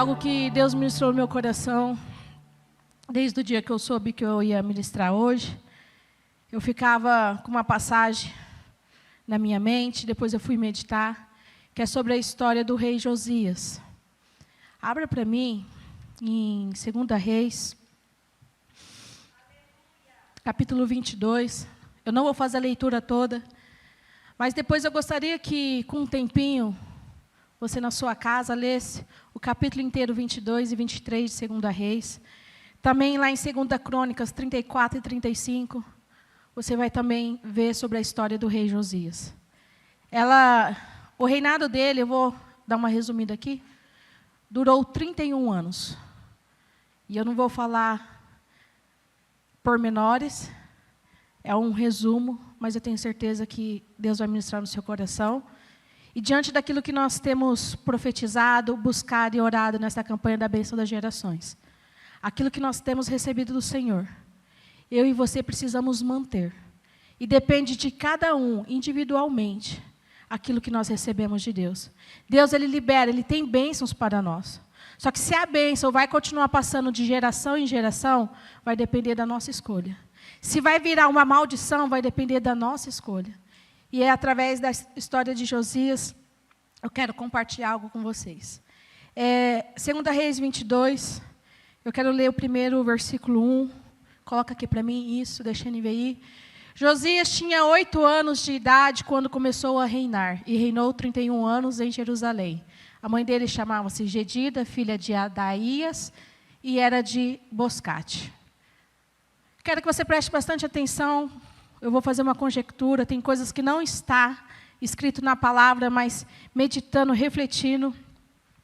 algo que Deus ministrou no meu coração desde o dia que eu soube que eu ia ministrar hoje. Eu ficava com uma passagem na minha mente, depois eu fui meditar, que é sobre a história do rei Josias. Abra para mim em 2 Reis, capítulo 22. Eu não vou fazer a leitura toda, mas depois eu gostaria que, com um tempinho, você na sua casa lesse o capítulo inteiro 22 e 23 de 2 Reis. Também lá em 2 Crônicas 34 e 35, você vai também ver sobre a história do rei Josias. O reinado dele, eu vou dar uma resumida aqui, durou 31 anos. E eu não vou falar pormenores, é um resumo, mas eu tenho certeza que Deus vai ministrar no seu coração. E diante daquilo que nós temos profetizado, buscado e orado nessa campanha da bênção das gerações, aquilo que nós temos recebido do Senhor, eu e você precisamos manter. E depende de cada um, individualmente, aquilo que nós recebemos de Deus. Deus, Ele libera, Ele tem bênçãos para nós. Só que se a bênção vai continuar passando de geração em geração, vai depender da nossa escolha. Se vai virar uma maldição, vai depender da nossa escolha. E é através da história de Josias, eu quero compartilhar algo com vocês. 2 Reis 22, eu quero ler o primeiro versículo 1. Coloca aqui para mim isso, deixa ele ver aí. Josias tinha 8 anos de idade quando começou a reinar, e reinou 31 anos em Jerusalém. A mãe dele chamava-se Jedida, filha de Adaías, e era de Boscate. Quero que você preste bastante atenção. Eu vou fazer uma conjectura, tem coisas que não está escrito na palavra, mas meditando, refletindo,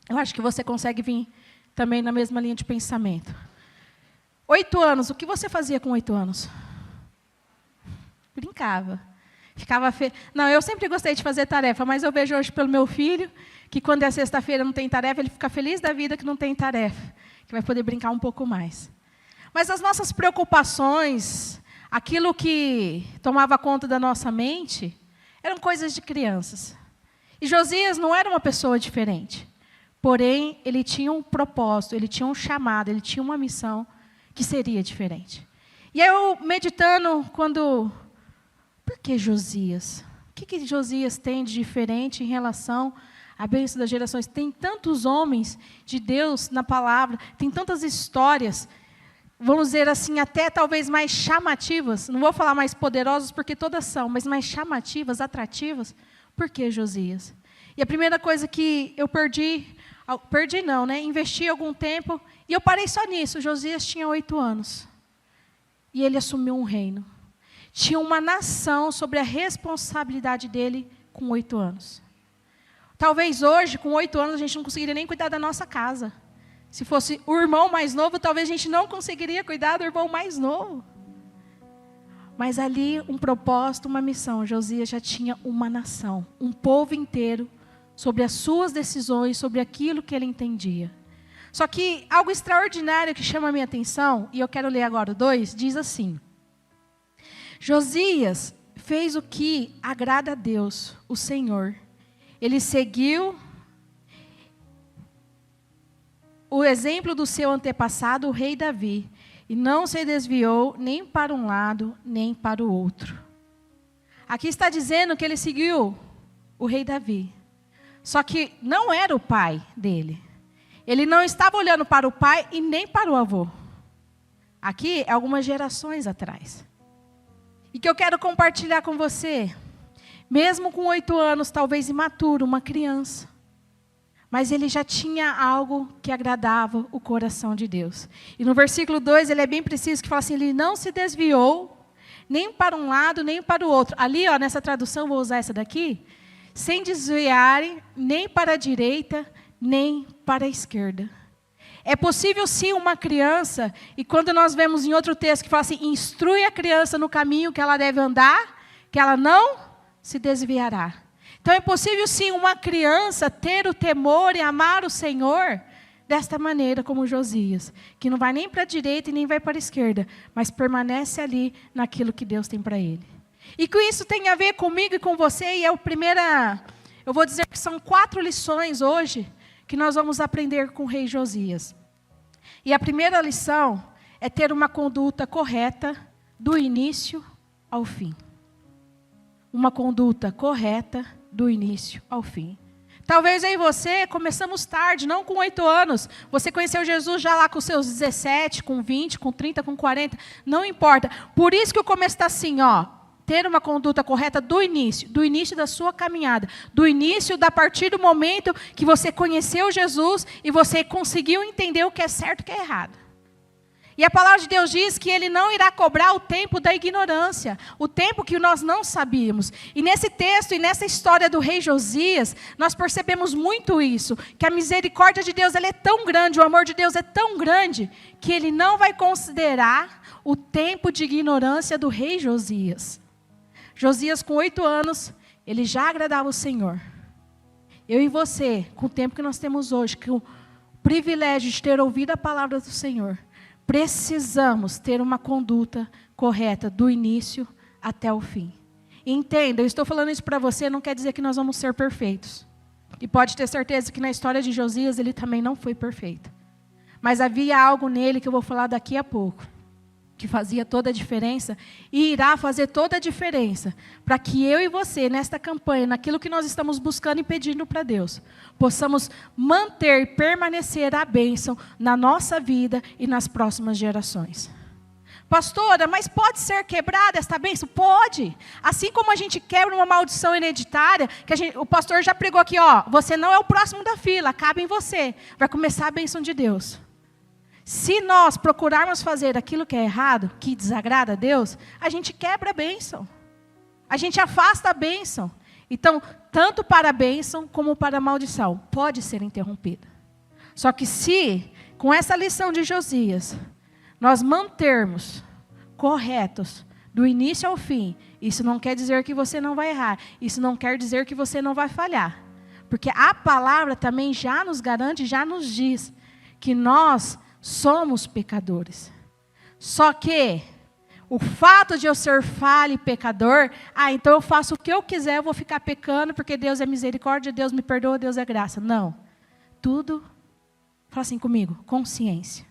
eu acho que você consegue vir também na mesma linha de pensamento. 8 anos, o que você fazia com 8 anos? Brincava. Não, eu sempre gostei de fazer tarefa, mas eu vejo hoje pelo meu filho, que quando é sexta-feira não tem tarefa, ele fica feliz da vida que não tem tarefa, que vai poder brincar um pouco mais. Mas as nossas preocupações, aquilo que tomava conta da nossa mente, eram coisas de crianças. E Josias não era uma pessoa diferente. Porém, ele tinha um propósito, ele tinha um chamado, ele tinha uma missão que seria diferente. E eu, meditando, por que Josias? O que Josias tem de diferente em relação à bênção das gerações? Tem tantos homens de Deus na palavra, tem tantas histórias, vamos dizer assim, até talvez mais chamativas, não vou falar mais poderosas, porque todas são, mas mais chamativas, atrativas. Por que Josias? E a primeira coisa que eu investi algum tempo, e eu parei só nisso. Josias tinha 8 anos, e ele assumiu um reino. Tinha uma nação sobre a responsabilidade dele com 8 anos. Talvez hoje, com 8 anos, a gente não conseguiria nem cuidar da nossa casa. Se fosse o irmão mais novo, talvez a gente não conseguiria cuidar do irmão mais novo. Mas ali, um propósito, uma missão. Josias já tinha uma nação, um povo inteiro, sobre as suas decisões, sobre aquilo que ele entendia. Só que algo extraordinário que chama a minha atenção, e eu quero ler agora o 2, diz assim: Josias fez o que agrada a Deus, o Senhor. Ele seguiu o exemplo do seu antepassado, o rei Davi, e não se desviou nem para um lado, nem para o outro. Aqui está dizendo que ele seguiu o rei Davi. Só que não era o pai dele. Ele não estava olhando para o pai e nem para o avô. Aqui é algumas gerações atrás. E que eu quero compartilhar com você, mesmo com 8 anos, talvez imaturo, uma criança, mas ele já tinha algo que agradava o coração de Deus. E no versículo 2, ele é bem preciso, que fala assim: ele não se desviou, nem para um lado, nem para o outro. Ali, nessa tradução, vou usar essa daqui, sem desviarem, nem para a direita, nem para a esquerda. É possível sim uma criança, e quando nós vemos em outro texto que fala assim: instrui a criança no caminho que ela deve andar, que ela não se desviará. Então é possível sim uma criança ter o temor e amar o Senhor desta maneira como Josias, que não vai nem para a direita e nem vai para a esquerda, mas permanece ali naquilo que Deus tem para ele. E com isso tem a ver comigo e com você, e eu vou dizer que são 4 lições hoje que nós vamos aprender com o rei Josias. E a primeira lição é ter uma conduta correta do início ao fim. Uma conduta correta do início ao fim. Talvez eu e você começamos tarde, não com 8 anos. Você conheceu Jesus já lá com seus 17, com 20, com 30, com 40. Não importa. Por isso que o começo está assim, ó. Ter uma conduta correta do início da sua caminhada. Do início, a partir do momento que você conheceu Jesus e você conseguiu entender o que é certo e o que é errado. E a palavra de Deus diz que Ele não irá cobrar o tempo da ignorância, o tempo que nós não sabíamos. E nesse texto e nessa história do rei Josias, nós percebemos muito isso, que a misericórdia de Deus ela é tão grande, o amor de Deus é tão grande, que Ele não vai considerar o tempo de ignorância do rei Josias. Josias, com 8 anos, ele já agradava o Senhor. Eu e você, com o tempo que nós temos hoje, com o privilégio de ter ouvido a palavra do Senhor, precisamos ter uma conduta correta do início até o fim. E entenda, eu estou falando isso para você, não quer dizer que nós vamos ser perfeitos. E pode ter certeza que na história de Josias ele também não foi perfeito. Mas havia algo nele que eu vou falar daqui a pouco, que fazia toda a diferença e irá fazer toda a diferença para que eu e você, nesta campanha, naquilo que nós estamos buscando e pedindo para Deus, possamos manter e permanecer a bênção na nossa vida e nas próximas gerações. Pastora, mas pode ser quebrada esta bênção? Pode. Assim como a gente quebra uma maldição hereditária, o pastor já pregou aqui, ó, você não é o próximo da fila, cabe em você. Vai começar a bênção de Deus. Se nós procurarmos fazer aquilo que é errado, que desagrada a Deus, a gente quebra a bênção. A gente afasta a bênção. Então, tanto para a bênção como para a maldição, pode ser interrompida. Só que se, com essa lição de Josias, nós mantermos corretos do início ao fim, isso não quer dizer que você não vai errar. Isso não quer dizer que você não vai falhar. Porque a palavra também já nos garante, já nos diz que nós somos pecadores. Só que o fato de eu ser falho e pecador, então eu faço o que eu quiser, eu vou ficar pecando porque Deus é misericórdia, Deus me perdoa, Deus é graça. Não. Tudo, fala assim comigo, consciência.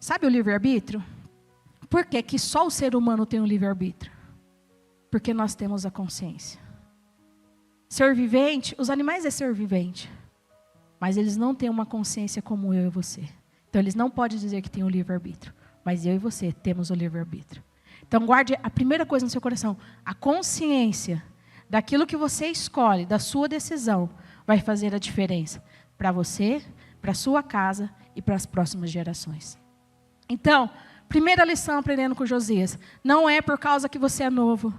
Sabe o livre-arbítrio? Por que só o ser humano tem um livre-arbítrio? Porque nós temos a consciência. Ser vivente, os animais é ser vivente. Mas eles não têm uma consciência como eu e você. Então, eles não podem dizer que têm o livre-arbítrio. Mas eu e você temos o livre-arbítrio. Então, guarde a primeira coisa no seu coração. A consciência daquilo que você escolhe, da sua decisão, vai fazer a diferença para você, para a sua casa e para as próximas gerações. Então, primeira lição aprendendo com Josias. Não é por causa que você é novo.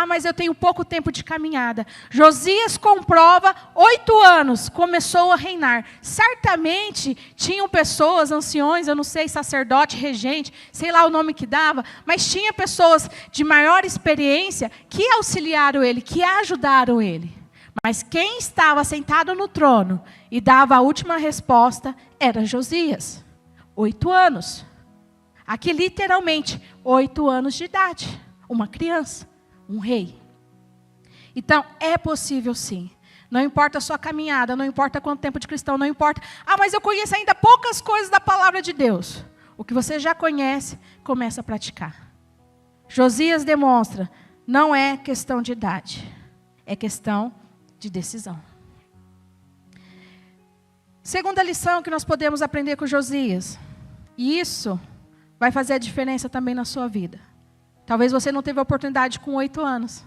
Mas eu tenho pouco tempo de caminhada. Josias comprova, 8 anos, começou a reinar. Certamente tinham pessoas, anciões, eu não sei, sacerdote, regente, sei lá o nome que dava, mas tinha pessoas de maior experiência que auxiliaram ele, que ajudaram ele. Mas quem estava sentado no trono e dava a última resposta era Josias. 8 anos. Aqui literalmente, 8 anos de idade. Uma criança. Um rei. Então, é possível sim. Não importa a sua caminhada, não importa quanto tempo de cristão, não importa. Mas eu conheço ainda poucas coisas da palavra de Deus. O que você já conhece, começa a praticar. Josias demonstra, não é questão de idade, é questão de decisão. Segunda lição que nós podemos aprender com Josias, e isso vai fazer a diferença também na sua vida. Talvez você não teve a oportunidade com 8 anos.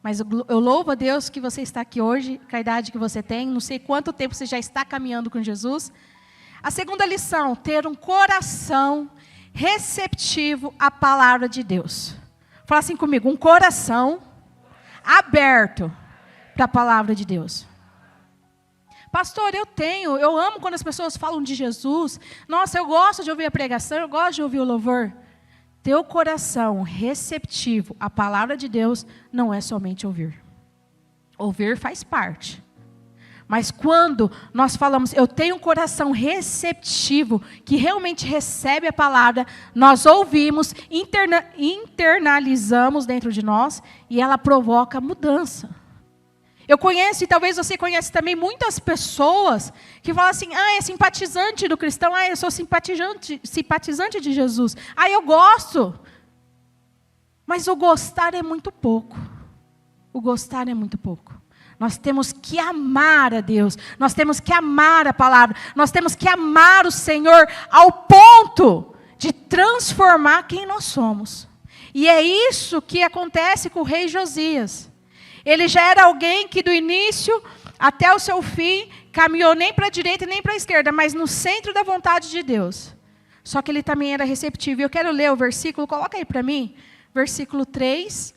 Mas eu louvo a Deus que você está aqui hoje, com a idade que você tem. Não sei quanto tempo você já está caminhando com Jesus. A segunda lição, ter um coração receptivo à palavra de Deus. Fala assim comigo, um coração aberto para a palavra de Deus. Pastor, eu amo quando as pessoas falam de Jesus. Nossa, eu gosto de ouvir a pregação, eu gosto de ouvir o louvor. Teu coração receptivo à palavra de Deus não é somente ouvir. Ouvir faz parte. Mas quando nós falamos, eu tenho um coração receptivo, que realmente recebe a palavra, nós ouvimos, internalizamos dentro de nós, e ela provoca mudança. Eu conheço, e talvez você conheça também, muitas pessoas que falam assim, é simpatizante do cristão, eu sou simpatizante de Jesus, eu gosto. Mas o gostar é muito pouco. O gostar é muito pouco. Nós temos que amar a Deus, nós temos que amar a palavra, nós temos que amar o Senhor ao ponto de transformar quem nós somos. E é isso que acontece com o rei Josias. Ele já era alguém que do início até o seu fim caminhou nem para a direita nem para a esquerda, mas no centro da vontade de Deus. Só que ele também era receptivo. E eu quero ler o versículo, coloca aí para mim, versículo 3.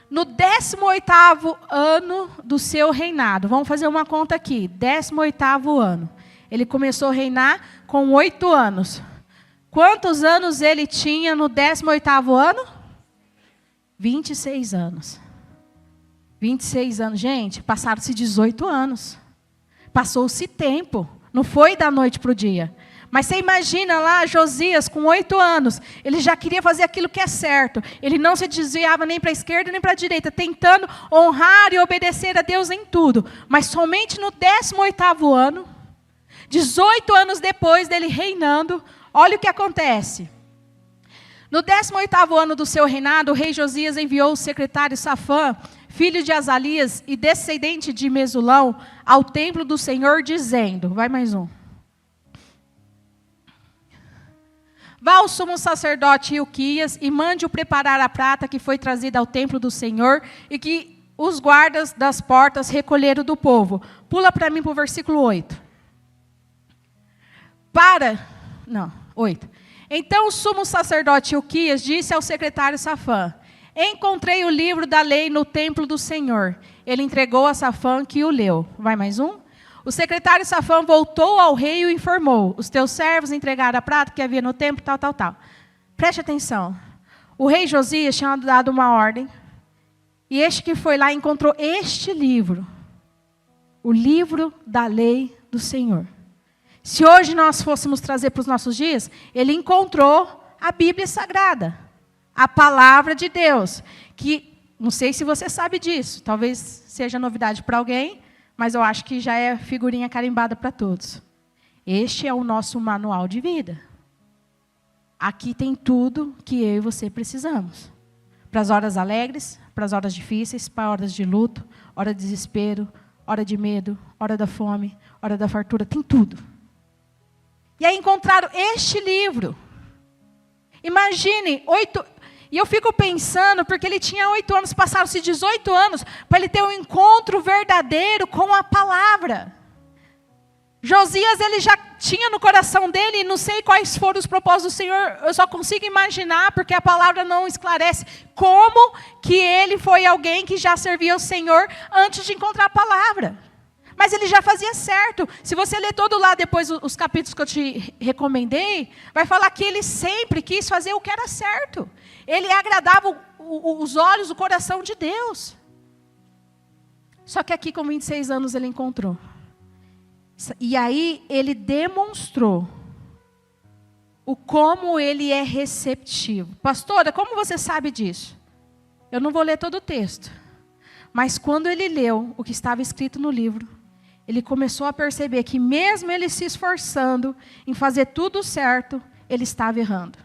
No 18º ano do seu reinado, vamos fazer uma conta aqui, 18º ano. Ele começou a reinar com 8 anos. Quantos anos ele tinha no 18º ano? 26 anos. 26 anos, gente, passaram-se 18 anos. Passou-se tempo, não foi da noite para o dia. Mas você imagina lá, Josias, com 8 anos, ele já queria fazer aquilo que é certo. Ele não se desviava nem para a esquerda nem para a direita, tentando honrar e obedecer a Deus em tudo. Mas somente no 18º ano, 18 anos depois dele reinando, olha o que acontece. No 18º ano do seu reinado, o rei Josias enviou o secretário Safã, filho de Azalias e descendente de Mesulão, ao templo do Senhor, dizendo, vai mais um. Vá ao sumo sacerdote Ilquias e mande-o preparar a prata que foi trazida ao templo do Senhor e que os guardas das portas recolheram do povo. Pula para mim para o versículo 8. 8. Então o sumo sacerdote Ilquias disse ao secretário Safã, encontrei o livro da lei no templo do Senhor. Ele entregou a Safã que o leu. Vai mais um? O secretário Safã voltou ao rei e o informou. Os teus servos entregaram a prata que havia no templo, tal. Preste atenção. O rei Josias tinha dado uma ordem. E este que foi lá encontrou este livro. O livro da lei do Senhor. Se hoje nós fôssemos trazer para os nossos dias, ele encontrou a Bíblia Sagrada. A palavra de Deus, que não sei se você sabe disso, talvez seja novidade para alguém, mas eu acho que já é figurinha carimbada para todos. Este é o nosso manual de vida. Aqui tem tudo que eu e você precisamos. Para as horas alegres, para as horas difíceis, para horas de luto, hora de desespero, hora de medo, hora da fome, hora da fartura, tem tudo. E aí encontraram este livro. Imagine, e eu fico pensando, porque ele tinha 8 anos, passaram-se 18 anos, para ele ter um encontro verdadeiro com a palavra. Josias, ele já tinha no coração dele, não sei quais foram os propósitos do Senhor, eu só consigo imaginar, porque a palavra não esclarece, como que ele foi alguém que já servia ao Senhor antes de encontrar a palavra. Mas ele já fazia certo. Se você ler todo lá depois os capítulos que eu te recomendei, vai falar que ele sempre quis fazer o que era certo. Ele agradava os olhos, o coração de Deus. Só que aqui com 26 anos ele encontrou. E aí ele demonstrou o como ele é receptivo. Pastora, como você sabe disso? Eu não vou ler todo o texto. Mas quando ele leu o que estava escrito no livro, ele começou a perceber que mesmo ele se esforçando em fazer tudo certo, ele estava errando.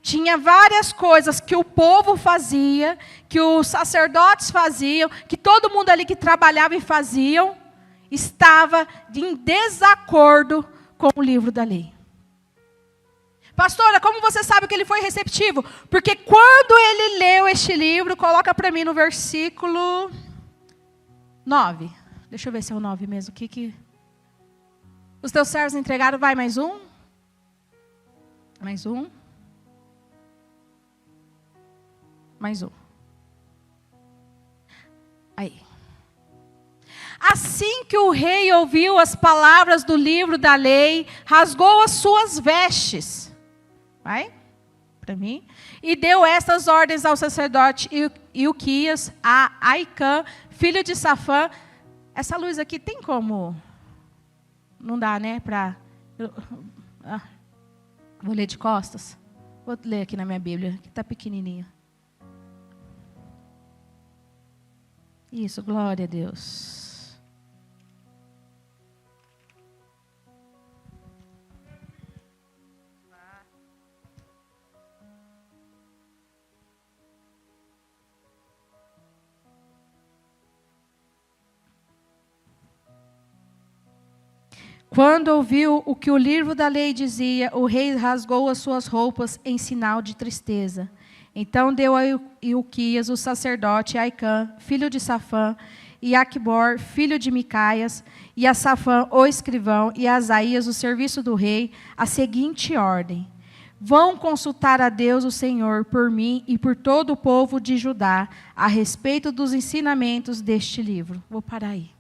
Tinha várias coisas que o povo fazia, que os sacerdotes faziam, que todo mundo ali que trabalhava e faziam, estava em desacordo com o livro da lei. Pastora, como você sabe que ele foi receptivo? Porque quando ele leu este livro, coloca para mim no versículo 9. Deixa eu ver se é o 9 mesmo. Os teus servos entregaram, vai mais um. Mais um. Mais um. Aí. Assim que o rei ouviu as palavras do livro da lei, rasgou as suas vestes. Vai, para mim. E deu estas ordens ao sacerdote Ilquias, a Aicã, filho de Safã. Essa luz aqui tem como? Não dá, né? Vou ler de costas. Vou ler aqui na minha Bíblia, que está pequenininha. Isso, glória a Deus. Quando ouviu o que o livro da lei dizia, o rei rasgou as suas roupas em sinal de tristeza. Então deu a Ilquias, o sacerdote, Aicã, filho de Safã, e Aquibor, filho de Micaias, e a Safã, o escrivão, e a Asaías, o serviço do rei, a seguinte ordem: vão consultar a Deus o Senhor por mim e por todo o povo de Judá a respeito dos ensinamentos deste livro. Vou parar aí.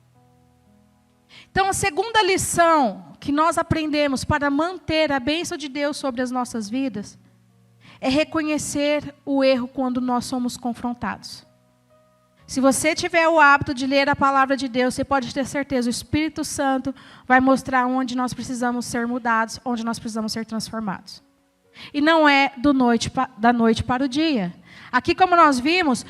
Então, a segunda lição que nós aprendemos para manter a bênção de Deus sobre as nossas vidas é reconhecer o erro quando nós somos confrontados. Se você tiver o hábito de ler a palavra de Deus, você pode ter certeza, o Espírito Santo vai mostrar onde nós precisamos ser mudados, onde nós precisamos ser transformados. E não é da noite para o dia. Aqui, como nós vimos,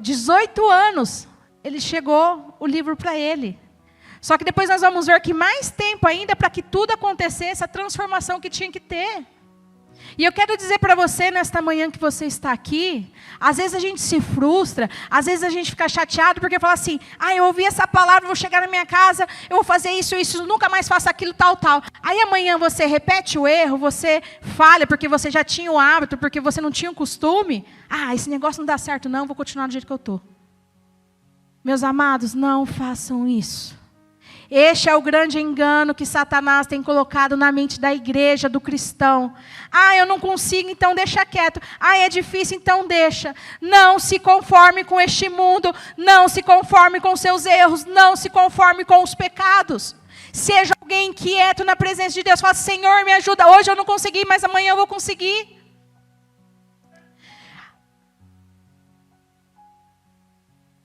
18 anos, ele chegou o livro para ele. Só que depois nós vamos ver que mais tempo ainda para que tudo acontecesse, a transformação que tinha que ter. E eu quero dizer para você, nesta manhã que você está aqui, às vezes a gente se frustra, às vezes a gente fica chateado, porque fala assim, eu ouvi essa palavra, vou chegar na minha casa, eu vou fazer isso, nunca mais faço aquilo, tal. Aí amanhã você repete o erro, você falha, porque você já tinha o hábito, porque você não tinha o costume. Esse negócio não dá certo não, vou continuar do jeito que eu estou. Meus amados, não façam isso. Este é o grande engano que Satanás tem colocado na mente da igreja, do cristão. Eu não consigo, então deixa quieto. É difícil, então deixa. Não se conforme com este mundo. Não se conforme com seus erros. Não se conforme com os pecados. Seja alguém inquieto na presença de Deus. Fala, Senhor, me ajuda. Hoje eu não consegui, mas amanhã eu vou conseguir.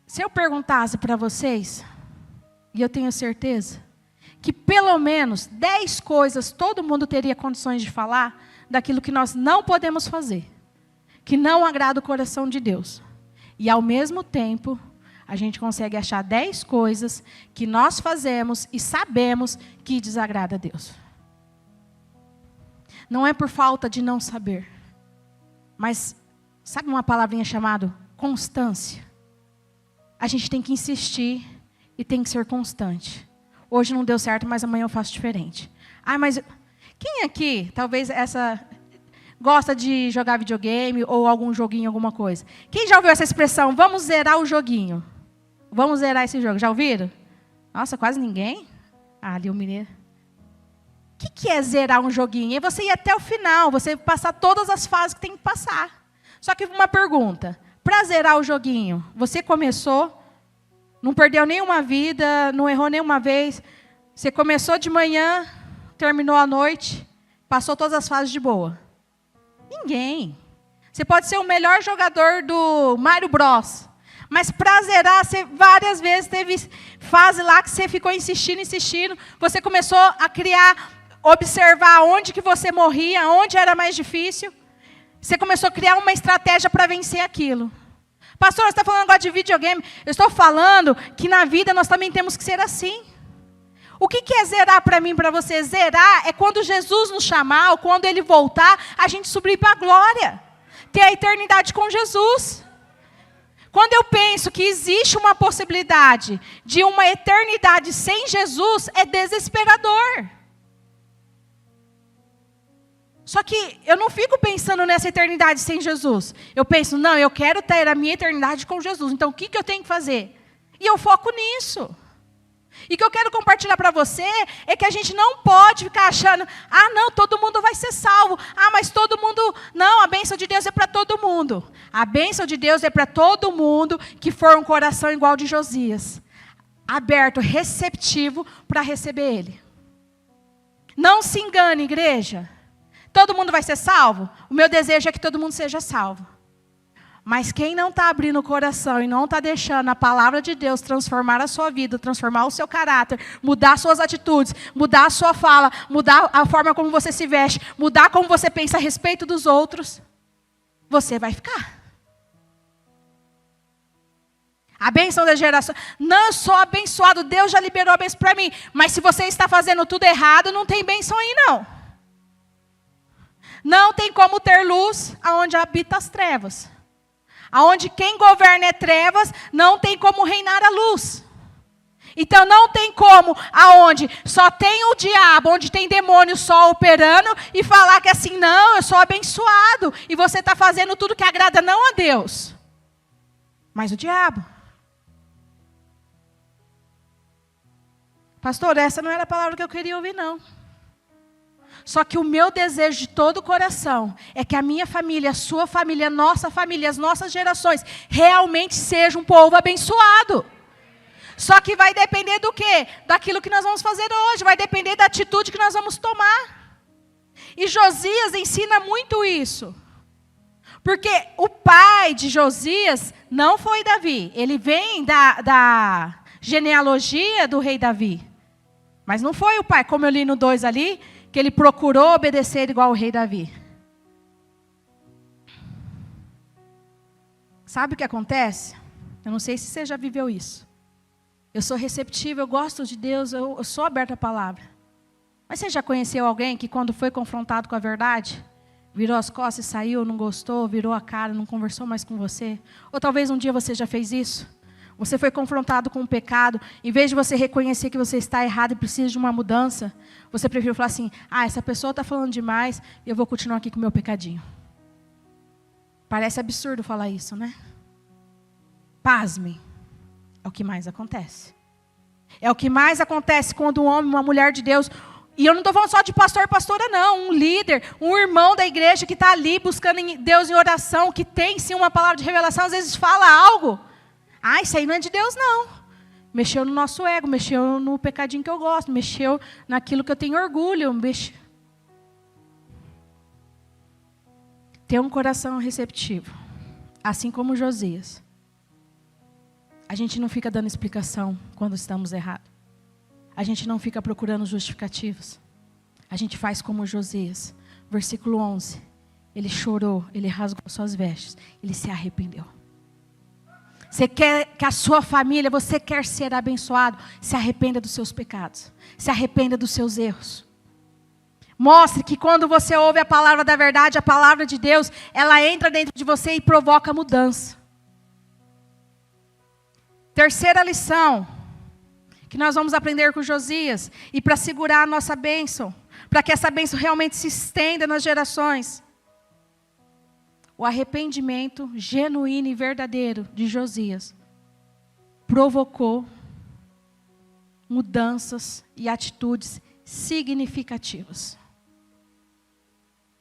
Se eu perguntasse para vocês... E eu tenho certeza que pelo menos 10 coisas todo mundo teria condições de falar daquilo que nós não podemos fazer, que não agrada o coração de Deus. E ao mesmo tempo, a gente consegue achar 10 coisas que nós fazemos e sabemos que desagrada a Deus. Não é por falta de não saber, mas sabe uma palavrinha chamada constância? A gente tem que insistir. E tem que ser constante. Hoje não deu certo, mas amanhã eu faço diferente. Mas quem aqui, talvez gosta de jogar videogame ou algum joguinho, alguma coisa? Quem já ouviu essa expressão? Vamos zerar o joguinho. Vamos zerar esse jogo. Já ouviram? Nossa, quase ninguém. Ali o mineiro. O que é zerar um joguinho? É você ir até o final, você passar todas as fases que tem que passar. Só que uma pergunta. Para zerar o joguinho, você começou... Não perdeu nenhuma vida, não errou nenhuma vez. Você começou de manhã, terminou à noite, passou todas as fases de boa. Ninguém. Você pode ser o melhor jogador do Mario Bros. Mas para zerar, você várias vezes teve fase lá que você ficou insistindo. Você começou a observar onde que você morria, onde era mais difícil. Você começou a criar uma estratégia para vencer aquilo. Pastor, você está falando agora de videogame. Eu estou falando que na vida nós também temos que ser assim. O que é zerar para mim, para você? Zerar é quando Jesus nos chamar, ou quando Ele voltar, a gente subir para a glória. Ter a eternidade com Jesus. Quando eu penso que existe uma possibilidade de uma eternidade sem Jesus, é desesperador. Só que eu não fico pensando nessa eternidade sem Jesus. Eu penso, não, eu quero ter a minha eternidade com Jesus. Então, o que eu tenho que fazer? E eu foco nisso. E o que eu quero compartilhar para você é que a gente não pode ficar achando, não, todo mundo vai ser salvo. Mas todo mundo... Não, a bênção de Deus é para todo mundo. A bênção de Deus é para todo mundo que for um coração igual de Josias. Aberto, receptivo para receber Ele. Não se engane, igreja. Todo mundo vai ser salvo? O meu desejo é que todo mundo seja salvo. Mas quem não está abrindo o coração e não está deixando a palavra de Deus transformar a sua vida, transformar o seu caráter, mudar suas atitudes, mudar a sua fala, mudar a forma como você se veste, mudar como você pensa a respeito dos outros, você vai ficar. A bênção da geração. Não, eu sou abençoado, Deus já liberou a bênção para mim. Mas se você está fazendo tudo errado, não tem bênção aí não. Não tem como ter luz aonde habita as trevas. Aonde quem governa é trevas, não tem como reinar a luz. Então não tem como, aonde só tem o diabo, onde tem demônio só operando, e falar que assim, não, eu sou abençoado, e você está fazendo tudo que agrada não a Deus, mas o diabo. Pastor, essa não era a palavra que eu queria ouvir, não. Só que o meu desejo de todo o coração é que a minha família, a sua família, a nossa família, as nossas gerações realmente sejam um povo abençoado. Só que vai depender do quê? Daquilo que nós vamos fazer hoje, vai depender da atitude que nós vamos tomar. E Josias ensina muito isso. Porque o pai de Josias não foi Davi, ele vem da genealogia do rei Davi. Mas não foi o pai, como eu li no 2 ali, que ele procurou obedecer igual o rei Davi. Sabe o que acontece? Eu não sei se você já viveu isso. Eu sou receptiva, eu gosto de Deus, eu sou aberta à palavra. Mas você já conheceu alguém que quando foi confrontado com a verdade, virou as costas e saiu, não gostou, virou a cara, não conversou mais com você? Ou talvez um dia você já fez isso? Você foi confrontado com um pecado, em vez de você reconhecer que você está errado e precisa de uma mudança, você prefere falar assim, essa pessoa está falando demais, e eu vou continuar aqui com o meu pecadinho. Parece absurdo falar isso, né? Pasme, é o que mais acontece. É o que mais acontece quando um homem, uma mulher de Deus, e eu não estou falando só de pastor e pastora não, um líder, um irmão da igreja que está ali buscando Deus em oração, que tem sim uma palavra de revelação, às vezes fala algo, isso aí não é de Deus, não. Mexeu no nosso ego, mexeu no pecadinho que eu gosto, mexeu naquilo que eu tenho orgulho. Ter um coração receptivo, assim como Josias. A gente não fica dando explicação quando estamos errados. A gente não fica procurando justificativas. A gente faz como Josias. Versículo 11. Ele chorou, ele rasgou suas vestes, ele se arrependeu. Você quer que a sua família, você quer ser abençoado, se arrependa dos seus pecados. Se arrependa dos seus erros. Mostre que quando você ouve a palavra da verdade, a palavra de Deus, ela entra dentro de você e provoca mudança. Terceira lição, que nós vamos aprender com Josias, e para segurar a nossa bênção, para que essa bênção realmente se estenda nas gerações. O arrependimento genuíno e verdadeiro de Josias provocou mudanças e atitudes significativas.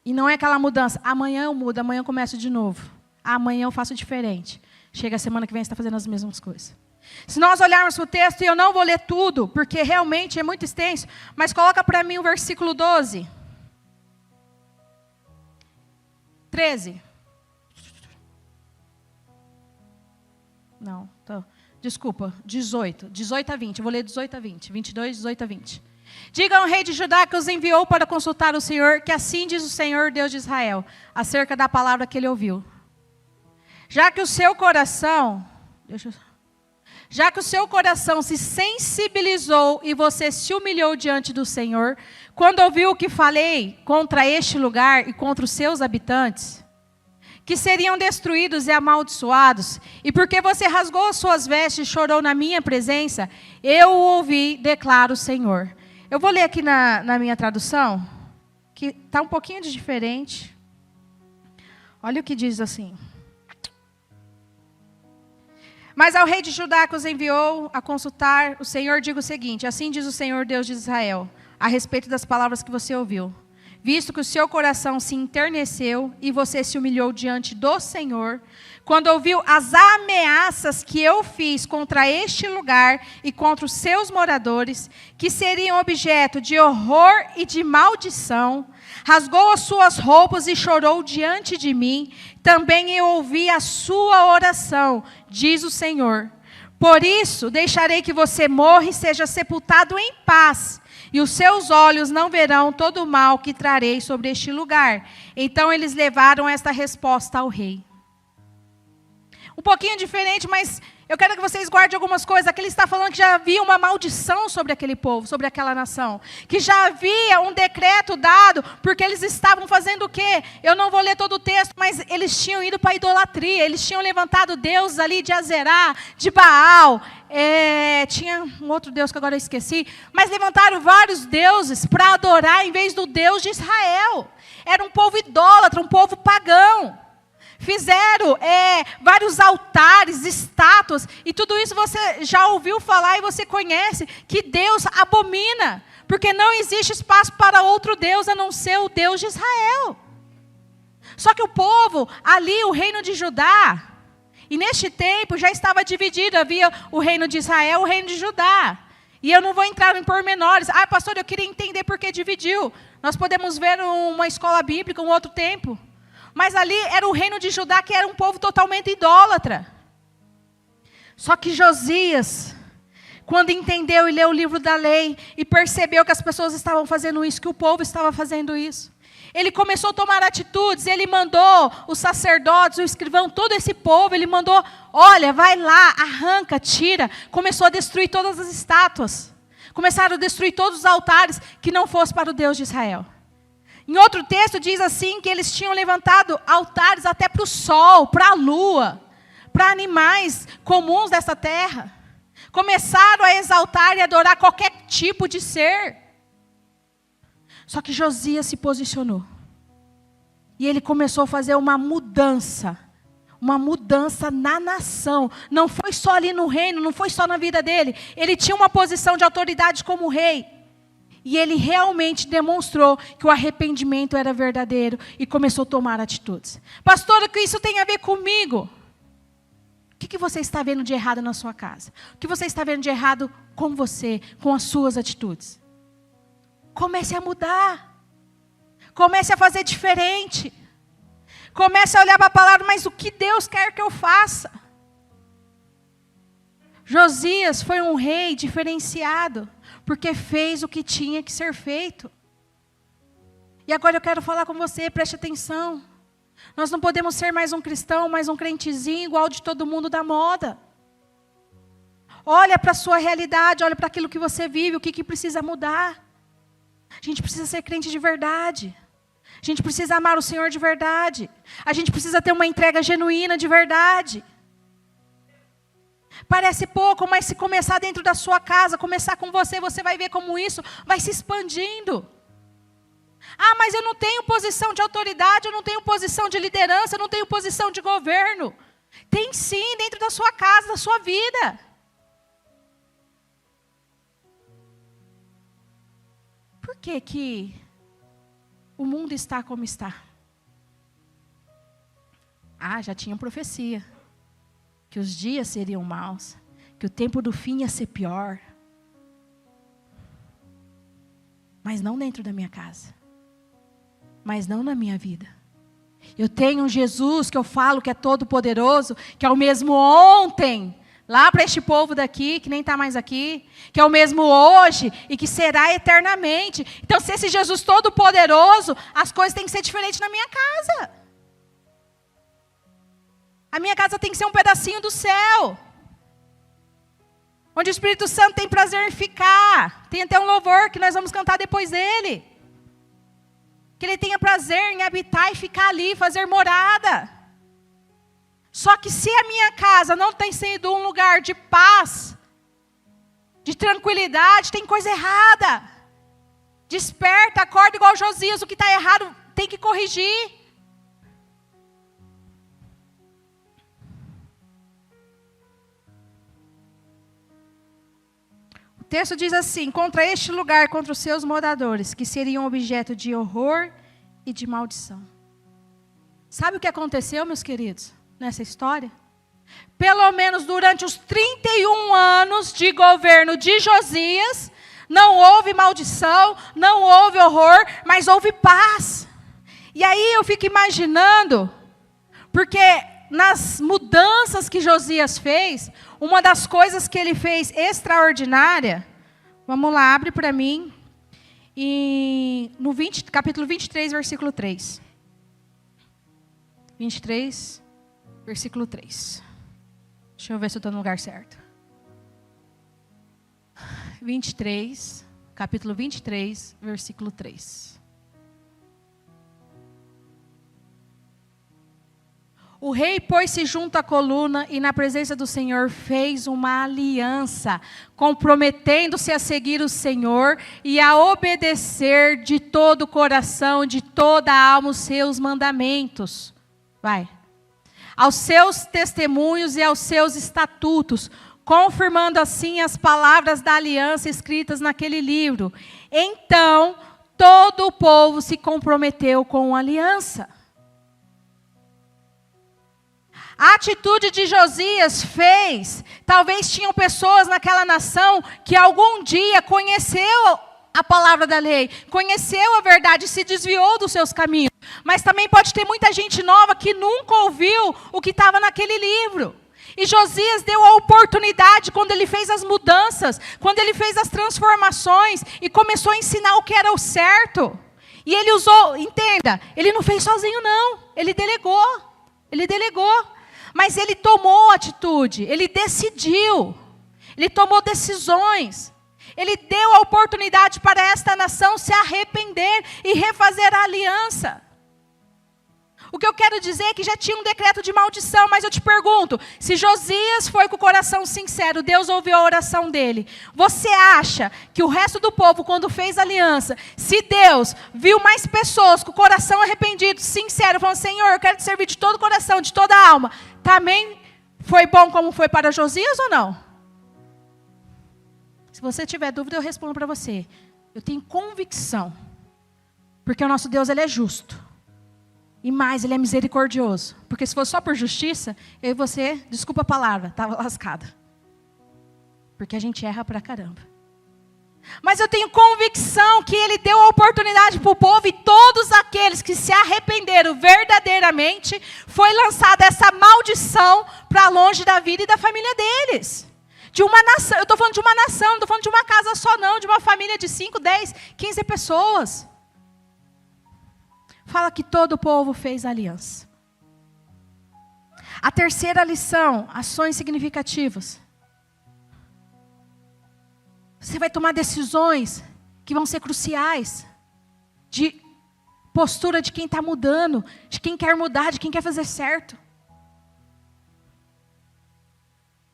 E não é aquela mudança, amanhã eu mudo, amanhã eu começo de novo. Amanhã eu faço diferente. Chega a semana que vem você está fazendo as mesmas coisas. Se nós olharmos para o texto, e eu não vou ler tudo, porque realmente é muito extenso, mas coloca para mim o versículo 12. 13. Não, desculpa, 18 a 20, eu vou ler 18 a 20, 22, 18 a 20. Diga ao rei de Judá que os enviou para consultar o Senhor, que assim diz o Senhor, Deus de Israel, acerca da palavra que ele ouviu. Já que o seu coração se sensibilizou e você se humilhou diante do Senhor, quando ouviu o que falei contra este lugar e contra os seus habitantes, que seriam destruídos e amaldiçoados, e porque você rasgou as suas vestes e chorou na minha presença, eu o ouvi, declara o Senhor. Eu vou ler aqui na minha tradução, que está um pouquinho diferente. Olha o que diz assim. Mas ao rei de Judá que os enviou a consultar o Senhor, diga o seguinte, assim diz o Senhor Deus de Israel, a respeito das palavras que você ouviu. Visto que o seu coração se enterneceu e você se humilhou diante do Senhor, quando ouviu as ameaças que eu fiz contra este lugar e contra os seus moradores, que seriam objeto de horror e de maldição, rasgou as suas roupas e chorou diante de mim, também eu ouvi a sua oração, diz o Senhor. Por isso, deixarei que você morra e seja sepultado em paz, e os seus olhos não verão todo o mal que trarei sobre este lugar. Então eles levaram esta resposta ao rei. Um pouquinho diferente, mas Eu quero que vocês guardem algumas coisas. Aqui ele está falando que já havia uma maldição sobre aquele povo, sobre aquela nação. Que já havia um decreto dado, porque eles estavam fazendo o quê? Eu não vou ler todo o texto, mas eles tinham ido para a idolatria. Eles tinham levantado deuses ali de Azerá, de Baal. Tinha um outro deus que agora eu esqueci. Mas levantaram vários deuses para adorar em vez do Deus de Israel. Era um povo idólatra, um povo pagão. Fizeram vários altares, estátuas, e tudo isso você já ouviu falar e você conhece, que Deus abomina, porque não existe espaço para outro Deus a não ser o Deus de Israel. Só que o povo, ali, o reino de Judá, e neste tempo já estava dividido, havia o reino de Israel, o reino de Judá. E eu não vou entrar em pormenores. Pastor, eu queria entender por que dividiu. Nós podemos ver uma escola bíblica, um outro tempo. Mas ali era o reino de Judá, que era um povo totalmente idólatra. Só que Josias, quando entendeu e leu o livro da lei, e percebeu que as pessoas estavam fazendo isso, que o povo estava fazendo isso, ele começou a tomar atitudes, ele mandou os sacerdotes, o escrivão, todo esse povo, ele mandou, olha, vai lá, arranca, tira. Começou a destruir todas as estátuas. Começaram a destruir todos os altares que não fossem para o Deus de Israel. Em outro texto diz assim, que eles tinham levantado altares até para o sol, para a lua, para animais comuns dessa terra. Começaram a exaltar e adorar qualquer tipo de ser. Só que Josias se posicionou. E ele começou a fazer uma mudança na nação. Não foi só ali no reino, não foi só na vida dele. Ele tinha uma posição de autoridade como rei. E ele realmente demonstrou que o arrependimento era verdadeiro e começou a tomar atitudes. Pastor, o que isso tem a ver comigo? O que você está vendo de errado na sua casa? O que você está vendo de errado com você, com as suas atitudes? Comece a mudar. Comece a fazer diferente. Comece a olhar para a palavra, mas o que Deus quer que eu faça? Josias foi um rei diferenciado, porque fez o que tinha que ser feito. E agora eu quero falar com você, preste atenção. Nós não podemos ser mais um cristão, mais um crentezinho, igual de todo mundo da moda. Olha para a sua realidade, olha para aquilo que você vive, o que precisa mudar. A gente precisa ser crente de verdade. A gente precisa amar o Senhor de verdade. A gente precisa ter uma entrega genuína de verdade. Parece pouco, mas se começar dentro da sua casa, começar com você, você vai ver como isso vai se expandindo. Mas eu não tenho posição de autoridade, eu não tenho posição de liderança, eu não tenho posição de governo. Tem sim, dentro da sua casa, da sua vida. Por que o mundo está como está? Já tinha profecia. Que os dias seriam maus, que o tempo do fim ia ser pior. Mas não dentro da minha casa. Mas não na minha vida. Eu tenho um Jesus que eu falo que é todo poderoso, que é o mesmo ontem, lá para este povo daqui, que nem está mais aqui, que é o mesmo hoje e que será eternamente. Então, se esse Jesus todo poderoso, as coisas têm que ser diferentes na minha casa. A minha casa tem que ser um pedacinho do céu. Onde o Espírito Santo tem prazer em ficar. Tem até um louvor que nós vamos cantar depois dele. Que ele tenha prazer em habitar e ficar ali, fazer morada. Só que se a minha casa não tem sido um lugar de paz, de tranquilidade, tem coisa errada. Desperta, acorda igual Josias, o que está errado tem que corrigir. O texto diz assim: contra este lugar, contra os seus moradores, que seriam objeto de horror e de maldição. Sabe o que aconteceu, meus queridos, nessa história? Pelo menos durante os 31 anos de governo de Josias, não houve maldição, não houve horror, mas houve paz. E aí eu fico imaginando, porque nas mudanças que Josias fez, uma das coisas que ele fez extraordinária, vamos lá, abre para mim, no capítulo 23, versículo 3. 23, versículo 3. Deixa eu ver se eu estou no lugar certo. 23, capítulo 23, versículo 3. O rei pôs-se junto à coluna e na presença do Senhor fez uma aliança, comprometendo-se a seguir o Senhor e a obedecer de todo o coração, de toda a alma os seus mandamentos. Vai. Aos seus testemunhos e aos seus estatutos, confirmando assim as palavras da aliança escritas naquele livro. Então, todo o povo se comprometeu com a aliança. A atitude de Josias fez, talvez tinham pessoas naquela nação que algum dia conheceu a palavra da lei, conheceu a verdade e se desviou dos seus caminhos. Mas também pode ter muita gente nova que nunca ouviu o que estava naquele livro. E Josias deu a oportunidade quando ele fez as mudanças, quando ele fez as transformações e começou a ensinar o que era o certo. E ele usou, entenda, ele não fez sozinho não, ele delegou. Mas ele tomou atitude, ele decidiu, ele tomou decisões. Ele deu a oportunidade para esta nação se arrepender e refazer a aliança. O que eu quero dizer é que já tinha um decreto de maldição, mas eu te pergunto, se Josias foi com o coração sincero, Deus ouviu a oração dele, você acha que o resto do povo, quando fez aliança, se Deus viu mais pessoas com o coração arrependido, sincero, falando, Senhor, eu quero te servir de todo o coração, de toda a alma, também foi bom como foi para Josias ou não? Se você tiver dúvida, eu respondo para você. Eu tenho convicção, porque o nosso Deus, ele é justo. E mais, ele é misericordioso. Porque se fosse só por justiça, eu e você, desculpa a palavra, estava lascada. Porque a gente erra pra caramba. Mas eu tenho convicção que ele deu a oportunidade para o povo e todos aqueles que se arrependeram verdadeiramente, foi lançada essa maldição para longe da vida e da família deles. De uma nação, eu estou falando de uma nação, não estou falando de uma casa só não, de uma família de 5, 10, 15 pessoas. Fala que todo o povo fez aliança. A terceira lição, ações significativas. Você vai tomar decisões que vão ser cruciais. De postura de quem está mudando, de quem quer mudar, de quem quer fazer certo.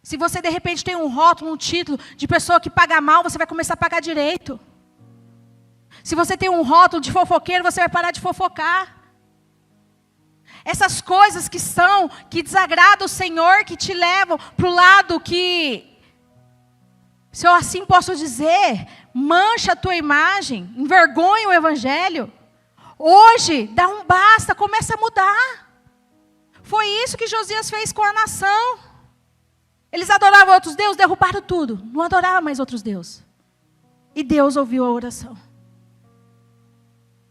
Se você de repente tem um rótulo, um título de pessoa que paga mal, você vai começar a pagar direito. Se você tem um rótulo de fofoqueiro, você vai parar de fofocar. Essas coisas que desagradam o Senhor, que te levam para o lado que, se eu assim posso dizer, mancha a tua imagem, envergonha o Evangelho. Hoje, dá um basta, começa a mudar. Foi isso que Josias fez com a nação. Eles adoravam outros deuses, derrubaram tudo. Não adoravam mais outros deuses. E Deus ouviu a oração.